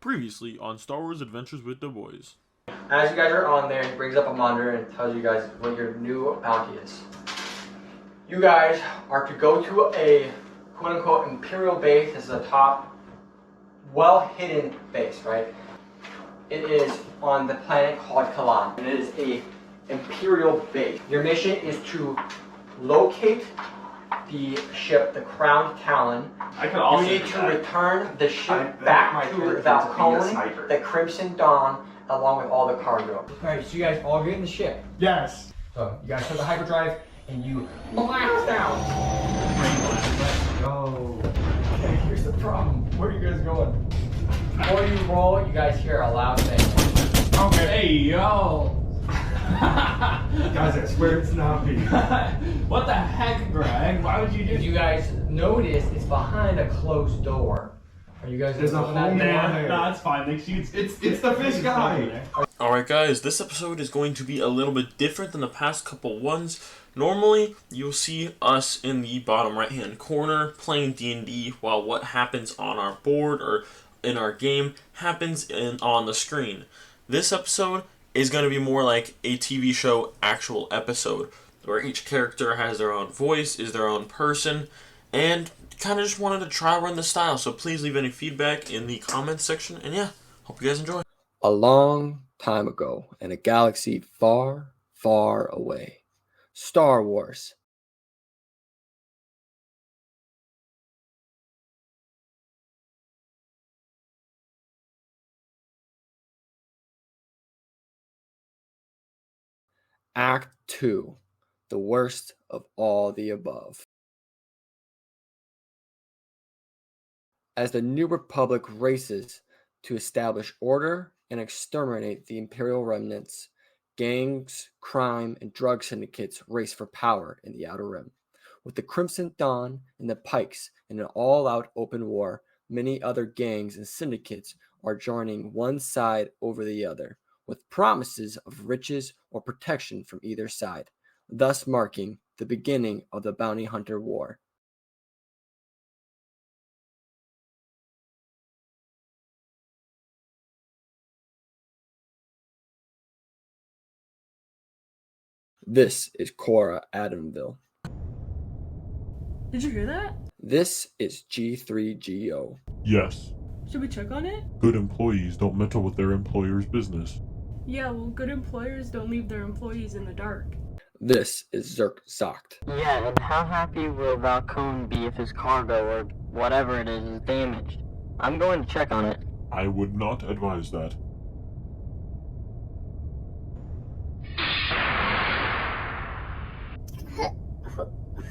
Previously on Star Wars Adventures with Dabois. As you guys are on there, it brings up a monitor and tells you guys what your new bounty is. You guys are to go to a quote-unquote Imperial base. This is a top, well-hidden base, right? It is on the planet called Kalan, and it is a Imperial base. Your mission is to locate the ship, the Crowned Talon. You need to return the ship back to Valcone, the Crimson Dawn, along with all the cargo. Alright, so you guys all get in the ship. Yes. So you guys have the hyperdrive and you blast out. Let's go. Okay, here's the problem. Where are you guys going? Before you roll, you guys hear a loud thing. Okay. Hey, yo. Guys, I swear it's not me. What the heck, Greg? Why would you do? You guys notice it's behind a closed door. Are you guys? There's a hole in there. Nah, it's fine. It's the fish guy. Alright guys, this episode is going to be a little bit different than the past couple ones. Normally, you'll see us in the bottom right hand corner playing D&D while what happens on our board or in our game happens on the screen. This episode is going to be more like a TV show actual episode, where each character has their own voice, is their own person, and kind of just wanted to try run the style. So please leave any feedback in the comments section, and yeah, hope you guys enjoy. A long time ago, in a galaxy far, far away. Star Wars. Act 2. The worst of all the above. As the New Republic races to establish order and exterminate the Imperial remnants, gangs, crime, and drug syndicates race for power in the Outer Rim. With the Crimson Dawn and the Pikes in an all-out open war, many other gangs and syndicates are joining one side over the other, with promises of riches or protection from either side, thus marking the beginning of the Bounty Hunter War. This is Cora Adamville. Did you hear that? This is G3GO. Yes. Should we check on it? Good employees don't meddle with their employer's business. Yeah, well, good employers don't leave their employees in the dark. This is Zerk Zocht. Yeah, and how happy will Valcone be if his cargo, or whatever it is damaged? I'm going to check on it. I would not advise that.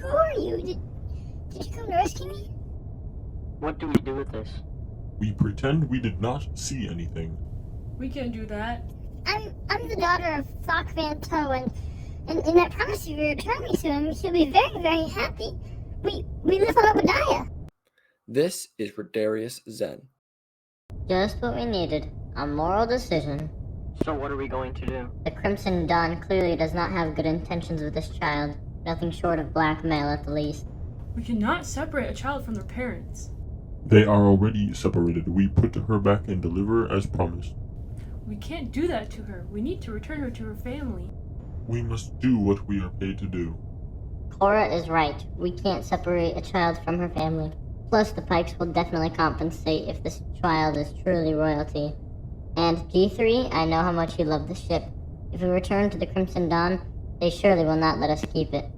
Who are you? Did you come to rescue me? What do we do with this? We pretend we did not see anything. We can't do that. I'm the daughter of Thok Van Toe, and I promise you, we return me to him. He'll be very, very happy. We live on Obadiah. This is Rodarius Zen. Just what we needed. A moral decision. So what are we going to do? The Crimson Dawn clearly does not have good intentions with this child. Nothing short of blackmail at the least. We cannot separate a child from their parents. They are already separated. We put her back and deliver as promised. We can't do that to her. We need to return her to her family. We must do what we are paid to do. Cora is right. We can't separate a child from her family. Plus, the Pikes will definitely compensate if this child is truly royalty. And G3, I know how much you love the ship. If we return to the Crimson Dawn, they surely will not let us keep it.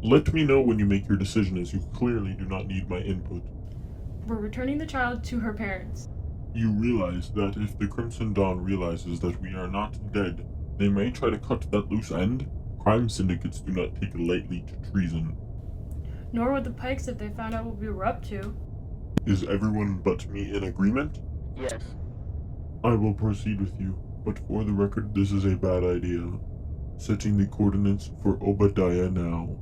Let me know when you make your decision, as you clearly do not need my input. We're returning the child to her parents. You realize that if the Crimson Dawn realizes that we are not dead, they may try to cut that loose end? Crime syndicates do not take lightly to treason. Nor would the Pikes if they found out what we were up to. Is everyone but me in agreement? Yes. I will proceed with you, but for the record, this is a bad idea. Setting the coordinates for Obadiah now.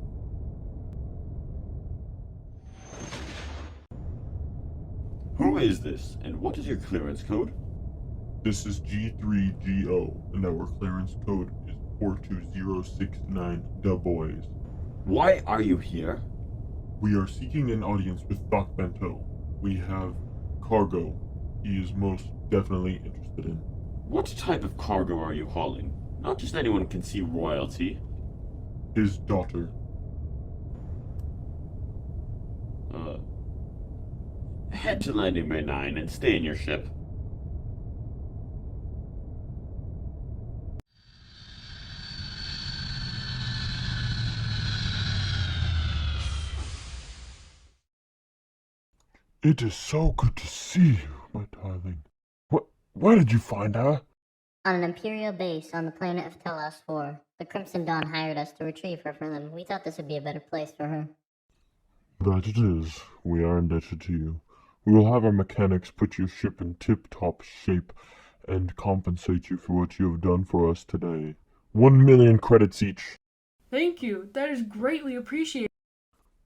Who is this, and what is your clearance code? This is G3GO, and our clearance code is 42069 Dabois. Why are you here? We are seeking an audience with Thok Bento. We have cargo. He is most definitely interested in. What type of cargo are you hauling? Not just anyone can see royalty. His daughter. Head to landing bay 9 and stay in your ship. It is so good to see you, my darling. Where did you find her? On an Imperial base on the planet of Telos 4. The Crimson Dawn hired us to retrieve her from them. We thought this would be a better place for her. That it is. We are indebted to you. We will have our mechanics put your ship in tip-top shape and compensate you for what you have done for us today. 1 million credits each. Thank you. That is greatly appreciated.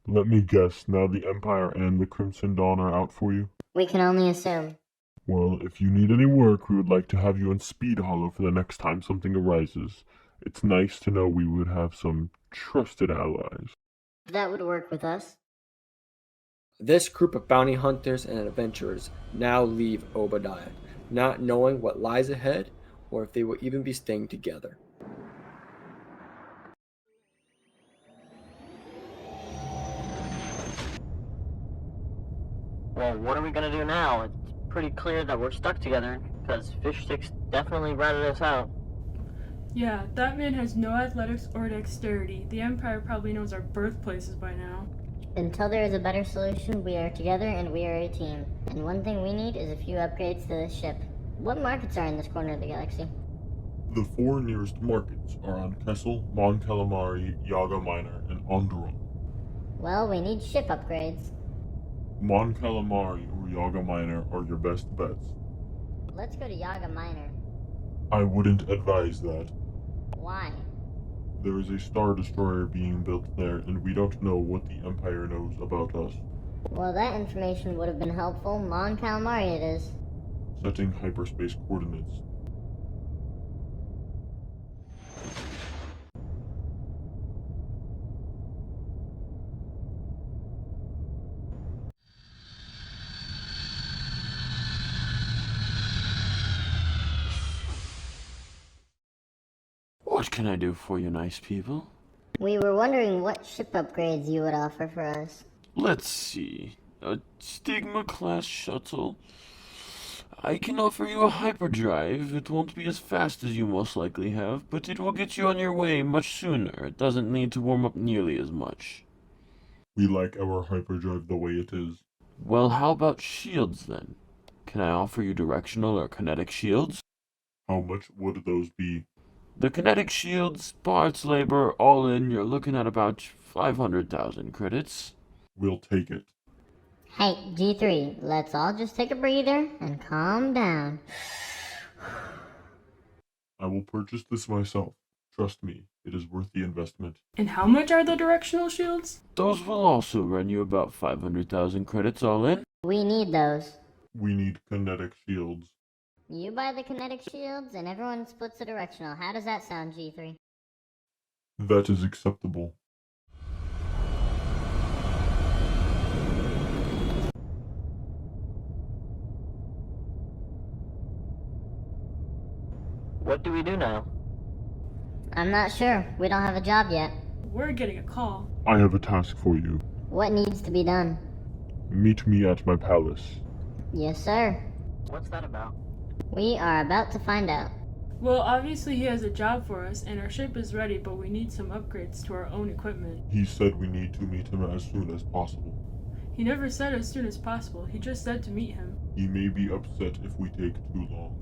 Let me guess, now the Empire and the Crimson Dawn are out for you? We can only assume. Well, if you need any work, we would like to have you in Speed Hollow for the next time something arises. It's nice to know we would have some trusted allies. That would work with us. This group of bounty hunters and adventurers now leave Obadiah, not knowing what lies ahead or if they will even be staying together. Well, what are we gonna do now? It's pretty clear that we're stuck together, because Fish Sticks definitely ratted us out. Yeah, that man has no athletics or dexterity. The Empire probably knows our birthplaces by now. Until there is a better solution, we are together and we are a team. And one thing we need is a few upgrades to this ship. What markets are in this corner of the galaxy? The 4 nearest markets are on Kessel, Mon Calamari, Yaga Minor, and Onderon. Well, we need ship upgrades. Mon Calamari or Yaga Minor are your best bets. Let's go to Yaga Minor. I wouldn't advise that. Why? There is a Star Destroyer being built there, and we don't know what the Empire knows about us. Well, that information would have been helpful. Mon Calamari it is. Setting hyperspace coordinates. What can I do for you, nice people? We were wondering what ship upgrades you would offer for us. Let's see. A Stigma class shuttle. I can offer you a hyperdrive. It won't be as fast as you most likely have, but it will get you on your way much sooner. It doesn't need to warm up nearly as much. We like our hyperdrive the way it is. Well, how about shields then? Can I offer you directional or kinetic shields? How much would those be? The kinetic shields, parts, labor, all in, you're looking at about 500,000 credits. We'll take it. Hey, G3, let's all just take a breather and calm down. I will purchase this myself. Trust me, it is worth the investment. And how much are the directional shields? Those will also run you about 500,000 credits all in. We need those. We need kinetic shields. You buy the kinetic shields and everyone splits the directional. How does that sound, G3? That is acceptable. What do we do now? I'm not sure. We don't have a job yet. We're getting a call. I have a task for you. What needs to be done? Meet me at my palace. Yes, sir. What's that about? We are about to find out. Well, obviously he has a job for us, and our ship is ready, but we need some upgrades to our own equipment. He said we need to meet him as soon as possible. He never said as soon as possible. He just said to meet him. He may be upset if we take too long.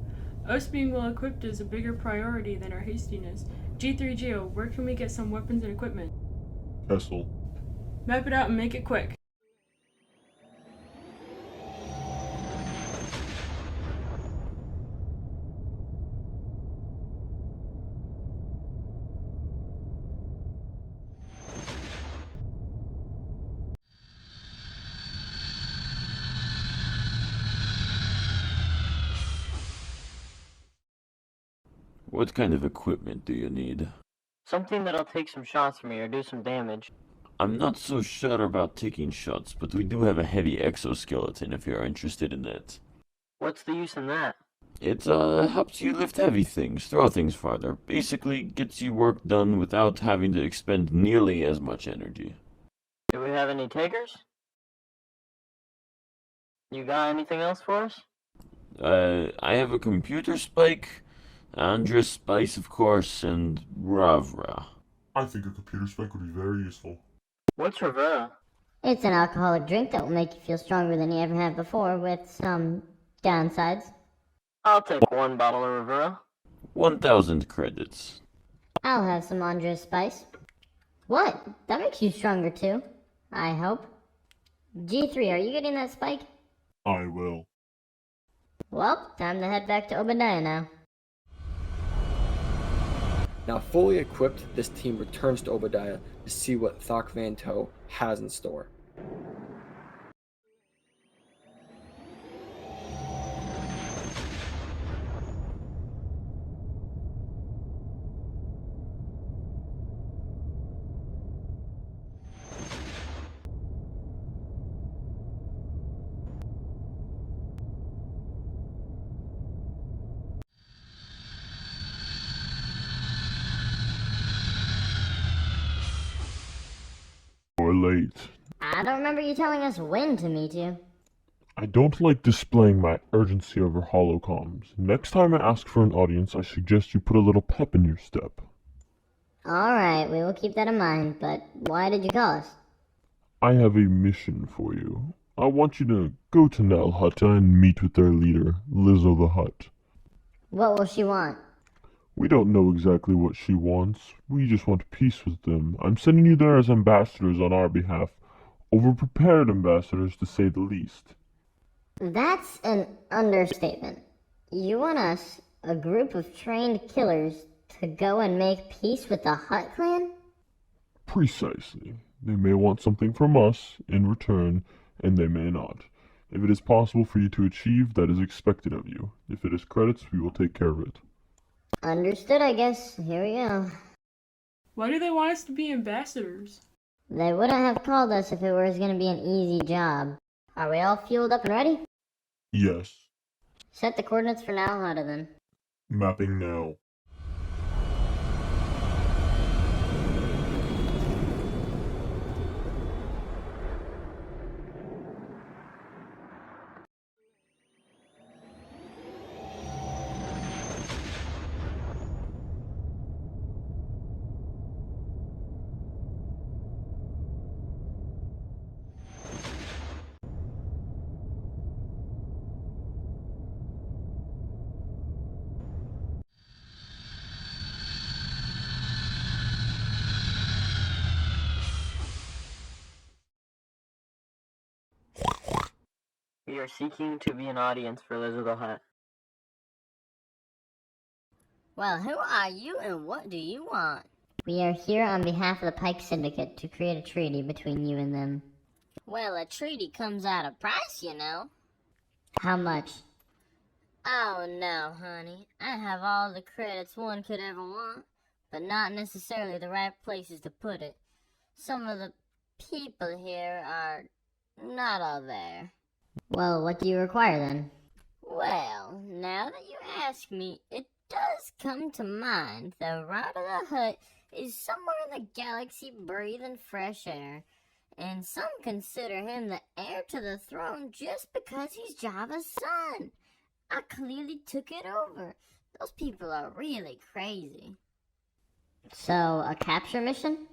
Us being well equipped is a bigger priority than our hastiness. G3GO, where can we get some weapons and equipment? Kessel. Map it out and make it quick. What kind of equipment do you need? Something that'll take some shots from me or do some damage. I'm not so sure about taking shots, but we do have a heavy exoskeleton if you're interested in that. What's the use in that? It helps you lift heavy things, throw things farther. Basically, gets you work done without having to expend nearly as much energy. Do we have any takers? You got anything else for us? I have a computer spike, Andres Spice, of course, and Ravra. I think a computer spike would be very useful. What's Rivera? It's an alcoholic drink that will make you feel stronger than you ever have before, with some downsides. I'll take 1 bottle of Rivera. 1,000 credits. I'll have some Andres Spice. What? That makes you stronger too, I hope. G3, are you getting that spike? I will. Well, time to head back to Obadiah now. Now fully equipped, this team returns to Obadiah to see what Thok Van Toe has in store. You're late. I don't remember you telling us when to meet you. I don't like displaying my urgency over holocomms. Next time I ask for an audience, I suggest you put a little pep in your step. Alright, we will keep that in mind, but why did you call us? I have a mission for you. I want you to go to Nell Hut and meet with their leader, Lizzo the Hutt. What will she want? We don't know exactly what she wants. We just want peace with them. I'm sending you there as ambassadors on our behalf. Overprepared ambassadors, to say the least. That's an understatement. You want us, a group of trained killers, to go and make peace with the Hutt clan? Precisely. They may want something from us in return, and they may not. If it is possible for you to achieve, that is expected of you. If it is credits, we will take care of it. Understood, I guess. Here we go. Why do they want us to be ambassadors? They wouldn't have called us if it was going to be an easy job. Are we all fueled up and ready? Yes. Set the coordinates for now, Hutta then. Mapping now. We are seeking to be an audience for Lizzo the Hutt. Well, who are you and what do you want? We are here on behalf of the Pike Syndicate to create a treaty between you and them. Well, a treaty comes at a price, you know. How much? Oh no, honey. I have all the credits one could ever want, but not necessarily the right places to put it. Some of the people here are not all there. Well, what do you require then? Well, now that you ask me, it does come to mind that Rod of the Hutt is somewhere in the galaxy breathing fresh air, and some consider him the heir to the throne just because he's Java's son. I clearly took it over. Those people are really crazy. So, a capture mission?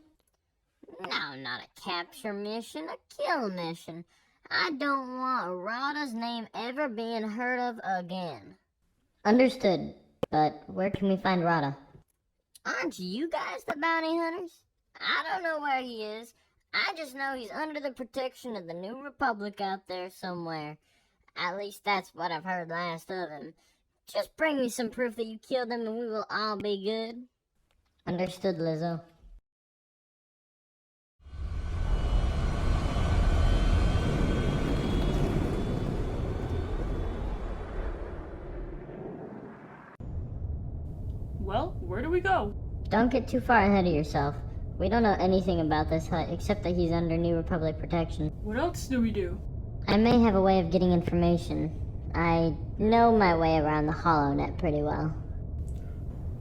No, not a capture mission, a kill mission. I don't want Rada's name ever being heard of again. Understood, but where can we find Rada? Aren't you guys the bounty hunters? I don't know where he is. I just know he's under the protection of the New Republic out there somewhere. At least that's what I've heard last of him. Just bring me some proof that you killed him and we will all be good. Understood, Lizzo. Well, where do we go? Don't get too far ahead of yourself. We don't know anything about this hut except that he's under New Republic protection. What else do we do? I may have a way of getting information. I know my way around the HoloNet pretty well.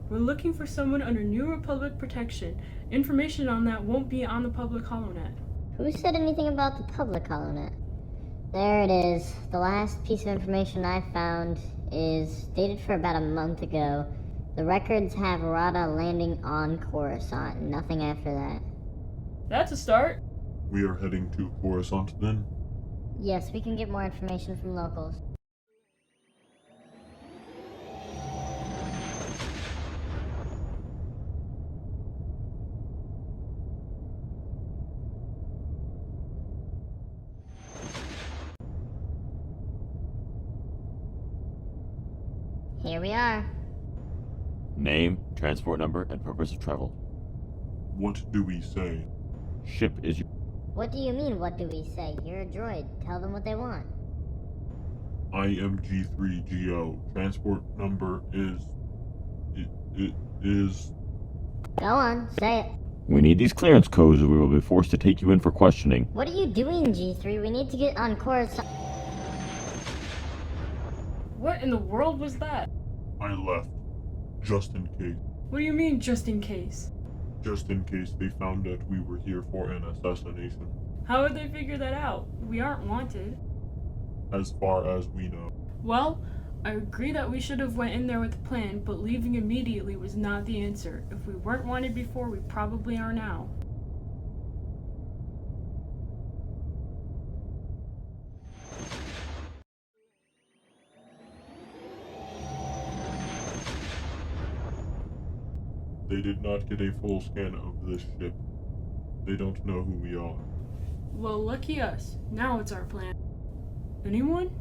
We're looking for someone under New Republic protection. Information on that won't be on the public HoloNet. Who said anything about the public HoloNet? There it is. The last piece of information I found is dated for about a month ago. The records have Rada landing on Coruscant. Nothing after that. That's a start. We are heading to Coruscant then? Yes, we can get more information from locals. Here we are. Name, transport number, and purpose of travel. What do we say? Ship is your... What do you mean, what do we say? You're a droid. Tell them what they want. I am G3GO. Transport number is... is... Go on, say it. We need these clearance codes or we will be forced to take you in for questioning. What are you doing, G3? We need to get on Coruscant. What in the world was that? I left. Just in case. What do you mean, just in case? Just in case they found that we were here for an assassination. How would they figure that out? We aren't wanted. As far as we know. Well, I agree that we should have went in there with a plan, but leaving immediately was not the answer. If we weren't wanted before, we probably are now. They did not get a full scan of this ship. They don't know who we are. Well, lucky us. Now it's our plan. Anyone?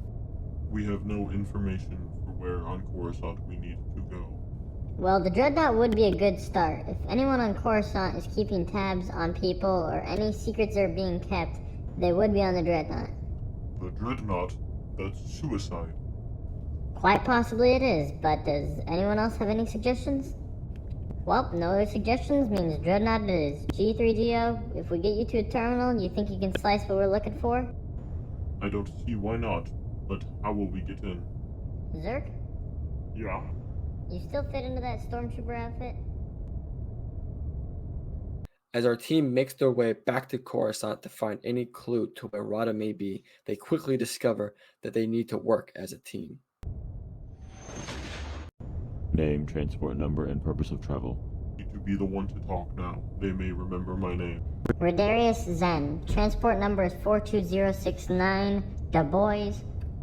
We have no information for where on Coruscant we need to go. Well, the Dreadnought would be a good start. If anyone on Coruscant is keeping tabs on people or any secrets are being kept, they would be on the Dreadnought. The Dreadnought? That's suicide. Quite possibly it is, but does anyone else have any suggestions? Well, no other suggestions means Dreadnought it is. G3GO, if we get you to a terminal, you think you can slice what we're looking for? I don't see why not, but how will we get in? Zerk? Yeah. You still fit into that stormtrooper outfit? As our team makes their way back to Coruscant to find any clue to where Rada may be, they quickly discover that they need to work as a team. Name, transport number, and purpose of travel. Need to be the one to talk now. They may remember my name. Rodarius Zen. Transport number is 42069. Dabois.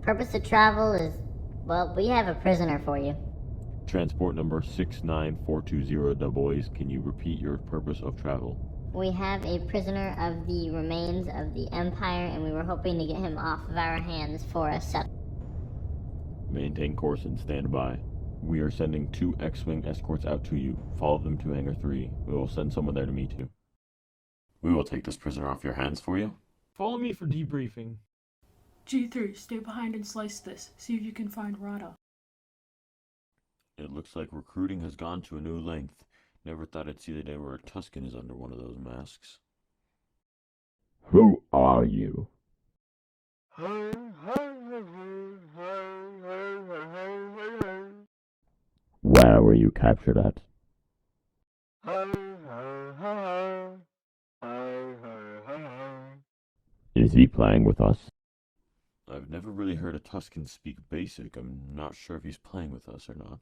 Purpose of travel is... well, we have a prisoner for you. Transport number 69420 Dabois. Can you repeat your purpose of travel? We have a prisoner of the remains of the Empire, and we were hoping to get him off of our hands for a settlement. Maintain course and stand by. We are sending 2 X-Wing escorts out to you. Follow them to Hangar 3. We will send someone there to meet you. We will take this prisoner off your hands for you. Follow me for debriefing. G3, stay behind and slice this. See if you can find Rada. It looks like recruiting has gone to a new length. Never thought I'd see the day where a Tusken is under one of those masks. Who are you? Where were you captured at? Is he playing with us? I've never really heard a Tusken speak basic. I'm not sure if he's playing with us or not.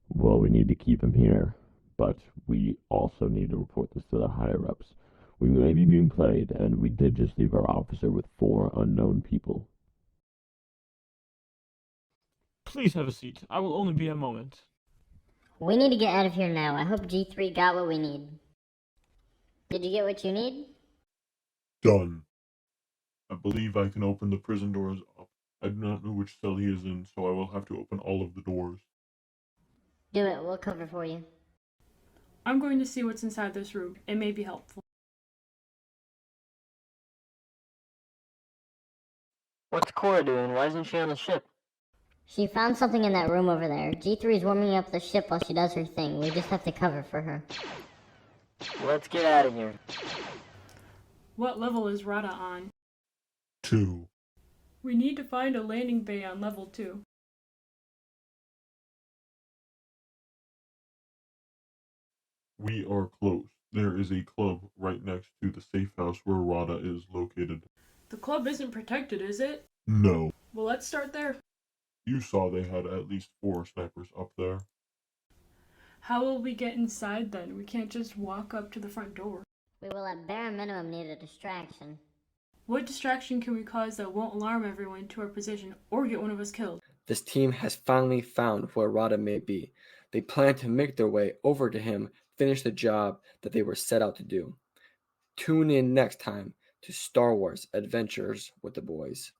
Well, we need to keep him here, but we also need to report this to the higher-ups. We may be being played, and we did just leave our officer with 4 unknown people. Please have a seat. I will only be a moment. We need to get out of here now. I hope G3 got what we need. Did you get what you need? Done. I believe I can open the prison doors up. I do not know which cell he is in, so I will have to open all of the doors. Do it. We'll cover for you. I'm going to see what's inside this room. It may be helpful. What's Cora doing? Why isn't she on the ship? She found something in that room over there. G3 is warming up the ship while she does her thing. We just have to cover for her. Let's get out of here. What level is Rada on? 2. We need to find a landing bay on level 2. We are close. There is a club right next to the safe house where Rada is located. The club isn't protected, is it? No. Well, let's start there. You saw they had at least 4 snipers up there. How will we get inside then? We can't just walk up to the front door. We will at bare minimum need a distraction. What distraction can we cause that won't alarm everyone to our position or get one of us killed? This team has finally found where Rada may be. They plan to make their way over to him, finish the job that they were set out to do. Tune in next time to Star Wars Adventures with the Boys.